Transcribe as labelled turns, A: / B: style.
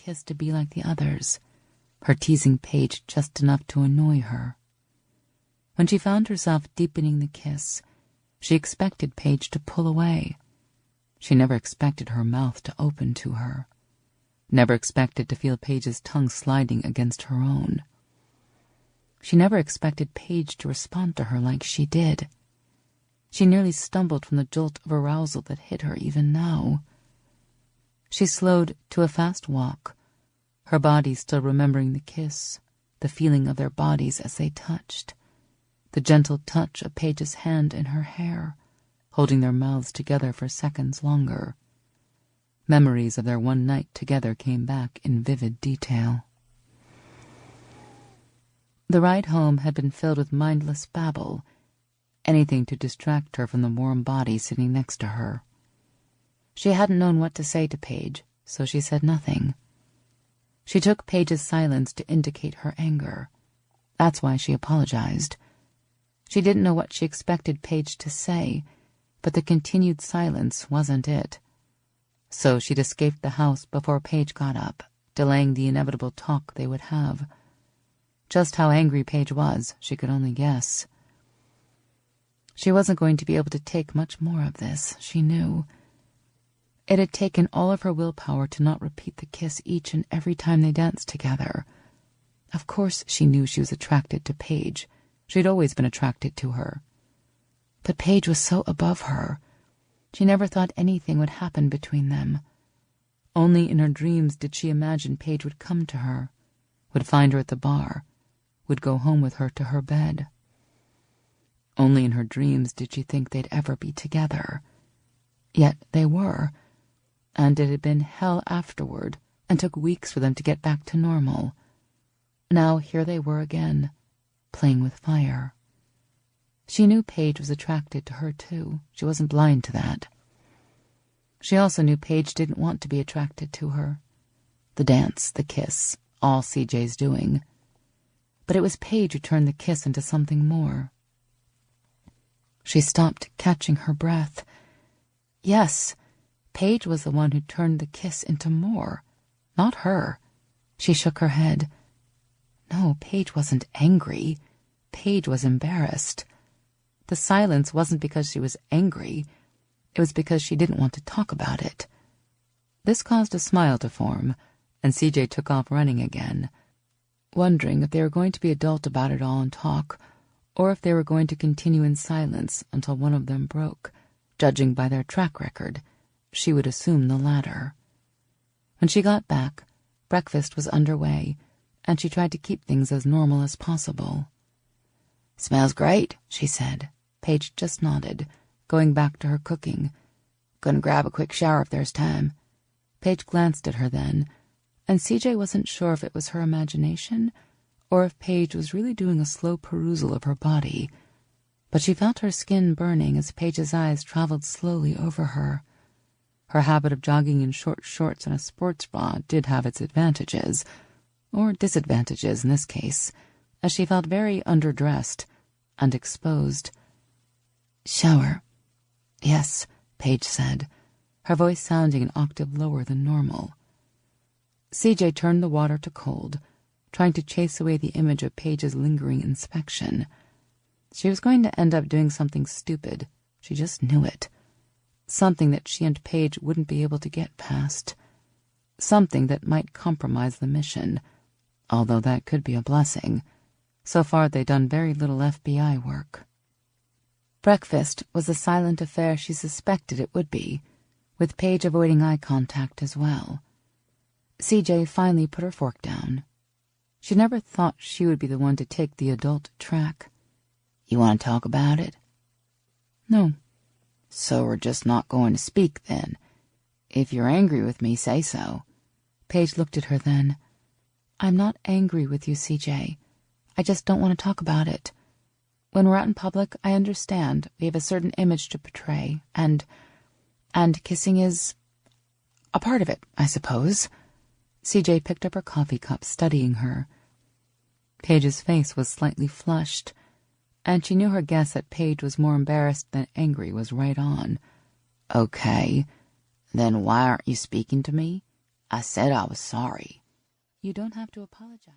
A: kiss to be like the others, her teasing Paige just enough to annoy her. When she found herself deepening the kiss, she expected Paige to pull away. She never expected her mouth to open to her. Never expected to feel Paige's tongue sliding against her own. She never expected Paige to respond to her like she did. She nearly stumbled from the jolt of arousal that hit her even now. She slowed to a fast walk, her body still remembering the kiss, the feeling of their bodies as they touched, the gentle touch of Paige's hand in her hair, holding their mouths together for seconds longer. Memories of their one night together came back in vivid detail. The ride home had been filled with mindless babble, anything to distract her from the warm body sitting next to her. She hadn't known what to say to Paige, so she said nothing. She took Paige's silence to indicate her anger. That's why she apologized. She didn't know what she expected Paige to say, but the continued silence wasn't it. So she'd escaped the house before Paige got up, delaying the inevitable talk they would have. Just how angry Paige was, she could only guess. She wasn't going to be able to take much more of this, she knew. It had taken all of her willpower to not repeat the kiss each and every time they danced together. Of course she knew she was attracted to Paige. She'd always been attracted to her. But Paige was so above her. She never thought anything would happen between them. Only in her dreams did she imagine Paige would come to her, would find her at the bar, would go home with her to her bed. Only in her dreams did she think they'd ever be together. Yet they were, and it had been hell afterward, and took weeks for them to get back to normal. Now here they were again, playing with fire. She knew Paige was attracted to her, too. She wasn't blind to that. She also knew Paige didn't want to be attracted to her. The dance, the kiss, all CJ's doing. But it was Paige who turned the kiss into something more. She stopped, catching her breath. Yes, Paige was the one who turned the kiss into more, not her. She shook her head. No, Paige wasn't angry. Paige was embarrassed. The silence wasn't because she was angry. It was because she didn't want to talk about it. This caused a smile to form, and CJ took off running again, wondering if they were going to be adult about it all and talk, or if they were going to continue in silence until one of them broke. Judging by their track record, she would assume the latter. When she got back, breakfast was underway, and she tried to keep things as normal as possible. "Smells great," she said. Paige just nodded, going back to her cooking. "Gonna grab a quick shower if there's time." Paige glanced at her then, and CJ wasn't sure if it was her imagination or if Paige was really doing a slow perusal of her body. But she felt her skin burning as Paige's eyes traveled slowly over her. Her habit of jogging in short shorts and a sports bra did have its advantages, or disadvantages in this case, as she felt very underdressed and exposed. "Shower." "Yes," Paige said, her voice sounding an octave lower than normal. CJ turned the water to cold, trying to chase away the image of Paige's lingering inspection. She was going to end up doing something stupid. She just knew it. Something that she and Paige wouldn't be able to get past. Something that might compromise the mission, although that could be a blessing. So far they'd done very little FBI work. Breakfast was a silent affair she suspected it would be, with Paige avoiding eye contact as well. CJ finally put her fork down. She never thought she would be the one to take the adult track. "You want to talk about it?" "No." "So we're just not going to speak, then. If you're angry with me, say so." Paige looked at her then. "I'm not angry with you, CJ. I just don't want to talk about it. When we're out in public, I understand we have a certain image to portray, and kissing is a part of it, I suppose." CJ picked up her coffee cup, studying her. Paige's face was slightly flushed, and she knew her guess that Paige was more embarrassed than angry was right on. "Okay, then why aren't you speaking to me?
B: I said I was sorry.
A: You don't have to apologize.